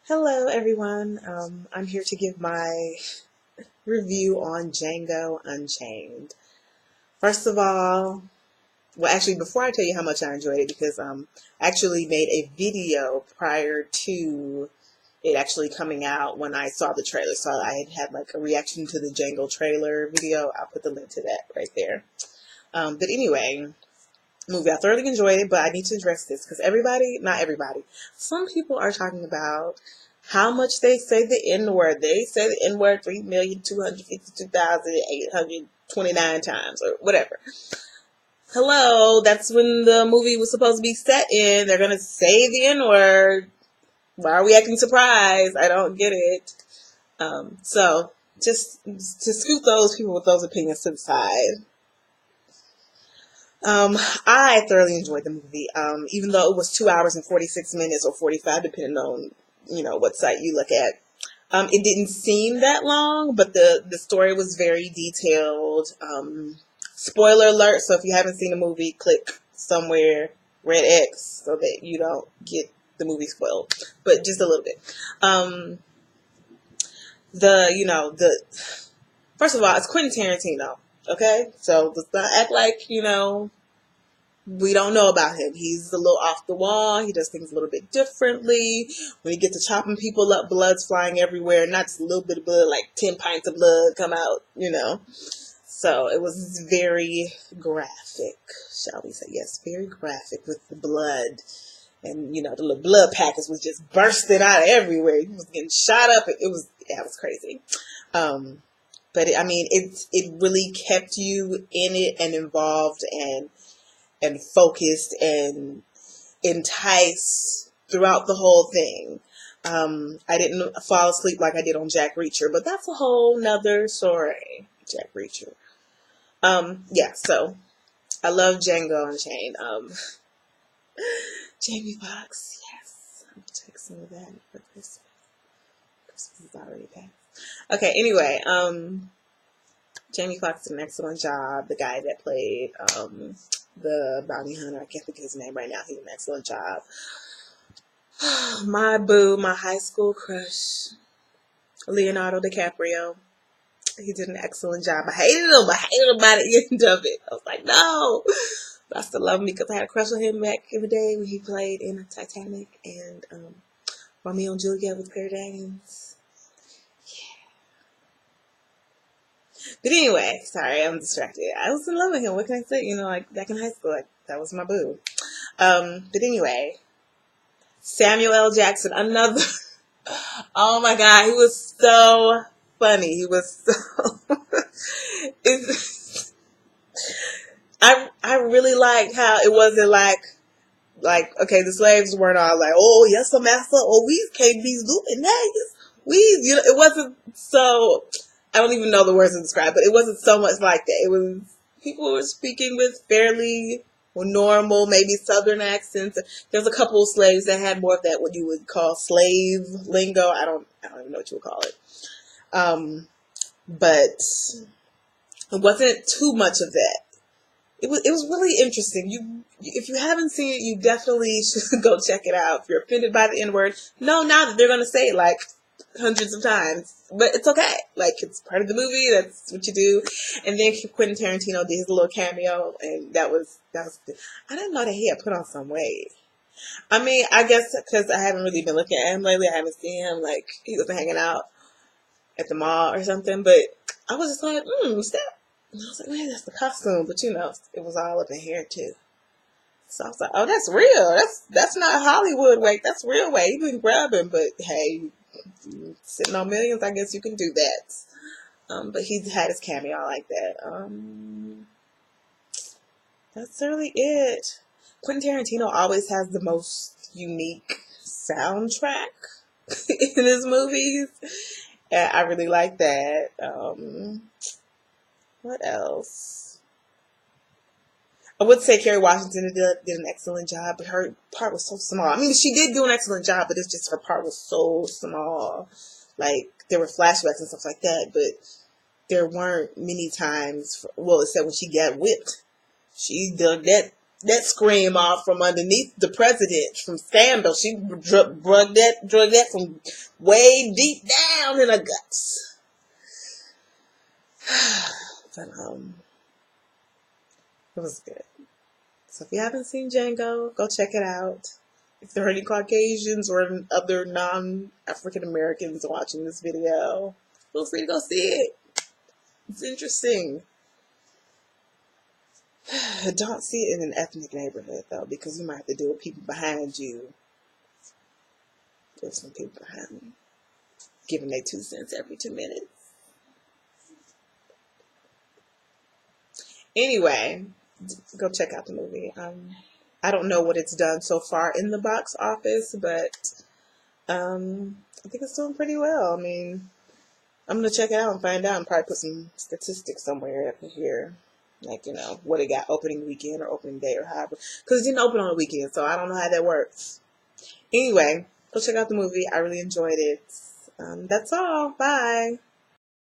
Hello, everyone. I'm here to give my review on Django Unchained. First of all, well, actually, before I tell you how much I enjoyed it, because I actually made a video prior to it actually coming out when I saw the trailer. So I had like a reaction to the Django trailer video. I'll put the link to that right there. But anyway, movie. I thoroughly enjoyed it, but I need to address this because not everybody, some people are talking about how much they say the N word. They say the N word 3,252,829 times or whatever. Hello, that's when the movie was supposed to be set in. They're gonna say the N word. Why are we acting surprised? I don't get it. So just to scoot those people with those opinions to the side. Um, I thoroughly enjoyed the movie, even though it was 2 hours and 46 minutes or 45, depending on, what site you look at. It didn't seem that long, but the story was very detailed. Spoiler alert, so if you haven't seen the movie, click somewhere, red X, so that you don't get the movie spoiled, but just a little bit. Um, first of all, it's Quentin Tarantino, okay? So let's not act like, we don't know about him. He's a little off the wall. He does things a little bit differently. When he gets to chopping people up, blood's flying everywhere. Not just a little bit of blood, like 10 pints of blood come out. So it was very graphic, shall we say. Yes, very graphic with the blood. And, the little blood packets was just bursting out everywhere. He was getting shot up. It was crazy. But it really kept you in it and involved and focused and enticed throughout the whole thing. I didn't fall asleep like I did on Jack Reacher, but that's a whole nother story. Jack Reacher. Yeah, so I love Django Unchained. Jamie Foxx, yes. I'm gonna take some of that for Christmas. Christmas is already passed. Okay, anyway, Jamie Foxx did an excellent job. The guy that played the bounty hunter, I can't think of his name right now. He did an excellent job. My boo, my high school crush, Leonardo DiCaprio. He did an excellent job. I hated him. I hated him by the end of it. I was like, no. But I still love him because I had a crush on him back in the day when he played in Titanic and Romeo and Juliet with Claire Danes. But anyway, sorry, I'm distracted. I was in love with him. What can I say? Like back in high school, like that was my boo. But anyway, Samuel L. Jackson, another. Oh my God, he was so funny. He was so. it's, I really liked how it wasn't like okay, the slaves weren't all like, oh yes, master, oh we can't be doing that. It wasn't so. I don't even know the words to describe, but it wasn't so much like that. It was people were speaking with fairly normal, maybe Southern accents. There's a couple of slaves that had more of that, what you would call slave lingo. I don't even know what you would call it. But it wasn't too much of that. It was really interesting. If you haven't seen it, you definitely should go check it out. If you're offended by the N word, know now that they're gonna say it like hundreds of times, but it's okay. Like it's part of the movie. That's what you do. And then Quentin Tarantino did his little cameo, and that was. I didn't know that he had put on some weight. I mean, I guess because I haven't really been looking at him lately. I haven't seen him like he wasn't hanging out at the mall or something. But I was just like, what's that? And I was like, man, that's the costume. But it was all up in here too. So I was like, oh, that's real. That's not Hollywood weight. That's real weight. He been grabbing, but hey, sitting on millions, I guess you can do that. But he's had his cameo like that. That's really it. Quentin Tarantino always has the most unique soundtrack in his movies. And I really like that. What else? I would say Kerry Washington did an excellent job, but her part was so small. I mean, she did do an excellent job, but it's just her part was so small. Like, there were flashbacks and stuff like that, but there weren't many times, except when she got whipped. She did that that scream off from underneath the president from Scandal. She drug that from way deep down in her guts. But it was good. So if you haven't seen Django, go check it out. If there are any Caucasians or other non-African Americans watching this video, feel free to go see it. It's interesting. Don't see it in an ethnic neighborhood, though, because you might have to deal with people behind you. There's some people behind me giving their 2 cents every 2 minutes. Anyway, go check out the movie. I don't know what it's done so far in the box office, but I think it's doing pretty well. I mean, I'm going to check it out and find out and probably put some statistics somewhere up here. Like, you know, what it got opening weekend or opening day or however. Because it didn't open on the weekend, so I don't know how that works. Anyway, go check out the movie. I really enjoyed it. That's all. Bye.